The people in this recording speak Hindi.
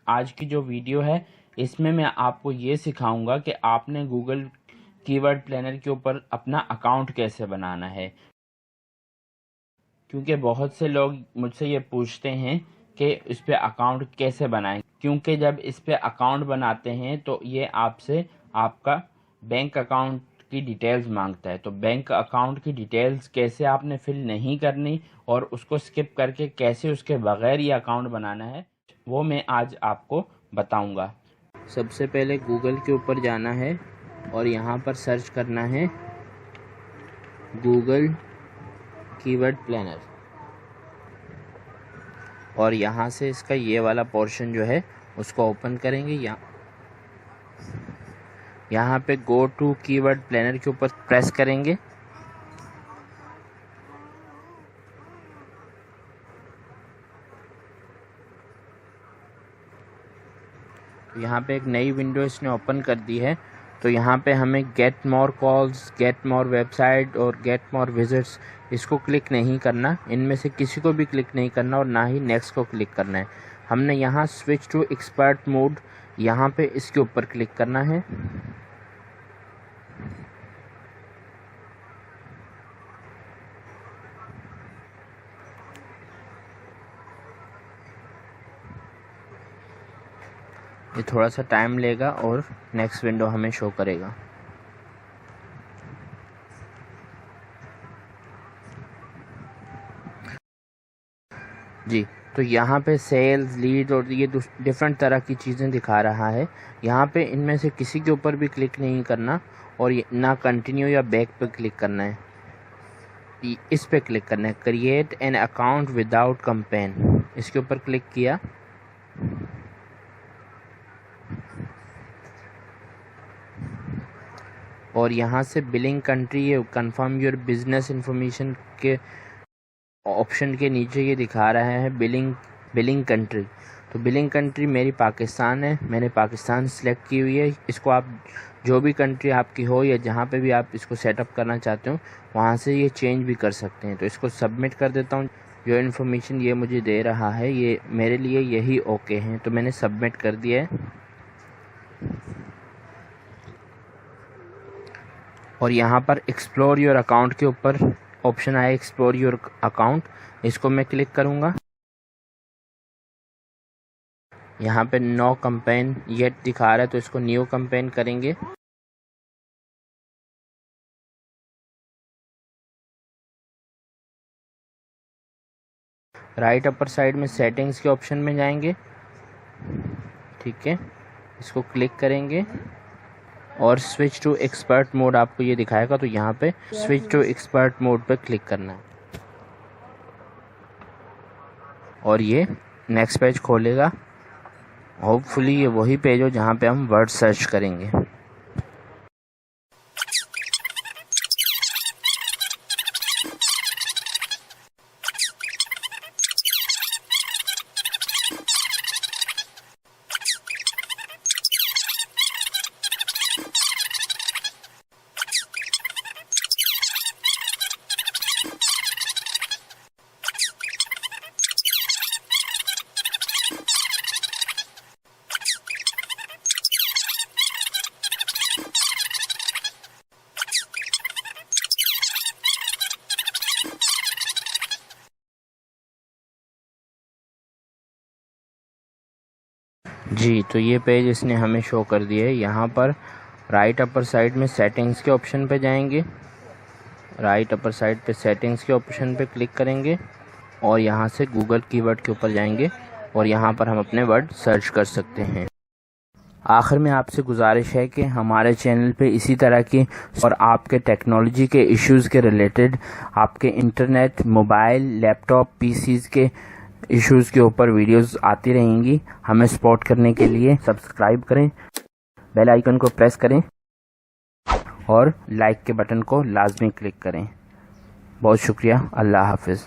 आज की जो वीडियो है इसमें मैं आपको ये सिखाऊंगा कि आपने गूगल कीवर्ड प्लानर के ऊपर अपना अकाउंट कैसे बनाना है, क्योंकि बहुत से लोग मुझसे ये पूछते हैं कि इस पे अकाउंट कैसे बनाएं। क्योंकि जब इस पे अकाउंट बनाते हैं तो ये आपसे आपका बैंक अकाउंट की डिटेल्स मांगता है। तो बैंक अकाउंट की डिटेल्स कैसे आपने फिल नहीं करनी और उसको स्किप करके कैसे उसके बगैर ये अकाउंट बनाना है, वो मैं आज आपको बताऊंगा। सबसे पहले गूगल के ऊपर जाना है और यहाँ पर सर्च करना है गूगल कीवर्ड प्लानर, और यहाँ से इसका ये वाला पोर्शन जो है उसको ओपन करेंगे। यहाँ पे गो टू कीवर्ड प्लानर के ऊपर प्रेस करेंगे। यहाँ पे एक नई विंडो इसने ओपन कर दी है। तो यहाँ पे हमें get more calls, get more website और गेट मोर विजिट्स, इसको क्लिक नहीं करना। इनमें से किसी को भी क्लिक नहीं करना और ना ही नेक्स्ट को क्लिक करना है। हमने यहाँ स्विच टू एक्सपर्ट मोड, यहाँ पे इसके ऊपर क्लिक करना है। ये थोड़ा सा टाइम लेगा और नेक्स्ट विंडो हमें शो करेगा। जी, तो यहाँ पे सेल्स, लीड और ये डिफरेंट तरह की चीज़ें दिखा रहा है। यहाँ पे इनमें से किसी के ऊपर भी क्लिक नहीं करना और ना कंटिन्यू या बैक पे क्लिक करना है, इस पे क्लिक करना है। Create an account without campaign, इसके ऊपर क्लिक किया। और यहाँ से बिलिंग कंट्री, ये कंफर्म योर बिजनेस इंफॉर्मेशन के ऑप्शन के नीचे ये दिखा रहा है बिलिंग कंट्री। तो बिलिंग कंट्री मेरी पाकिस्तान है, मैंने पाकिस्तान सेलेक्ट की हुई है। इसको आप जो भी कंट्री आपकी हो या जहाँ पे भी आप इसको सेटअप करना चाहते हो वहाँ से ये चेंज भी कर सकते हैं। तो इसको सबमिट कर देता हूँ। जो इन्फॉर्मेशन ये मुझे दे रहा है ये मेरे लिए यही ओके हैं, तो मैंने सबमिट कर दिया है। और यहाँ पर एक्सप्लोर योर अकाउंट के ऊपर ऑप्शन आया एक्सप्लोर योर अकाउंट, इसको मैं क्लिक करूँगा। यहाँ पे नो कैंपेन येट दिखा रहा है, तो इसको न्यू कैंपेन करेंगे। राइट अपर साइड में सेटिंग्स के ऑप्शन में जाएंगे, ठीक है, इसको क्लिक करेंगे और स्विच टू एक्सपर्ट मोड आपको ये दिखाएगा। तो यहाँ पे स्विच टू एक्सपर्ट मोड पे क्लिक करना है और ये नेक्स्ट पेज खोलेगा। होपफुली ये वही पेज हो जहाँ पे हम वर्ड सर्च करेंगे। जी, तो ये पेज इसने हमें शो कर दिया है। यहाँ पर राइट अपर साइड में सेटिंग्स के ऑप्शन पे जाएंगे, राइट अपर साइड पे सेटिंग्स के ऑप्शन पे क्लिक करेंगे और यहाँ से गूगल कीवर्ड के ऊपर जाएंगे और यहाँ पर हम अपने वर्ड सर्च कर सकते हैं। आखिर में आपसे गुजारिश है कि हमारे चैनल पे इसी तरह की और आपके टेक्नोलॉजी के इश्यूज़ के रिलेटेड, आपके इंटरनेट, मोबाइल, लैपटॉप, पीसीज़ के इश्यूज़ के ऊपर वीडियोस आती रहेंगी। हमें सपोर्ट करने के लिए सब्सक्राइब करें, बेल आइकन को प्रेस करें और लाइक के बटन को लाजमी क्लिक करें। बहुत शुक्रिया। अल्लाह हाफिज़।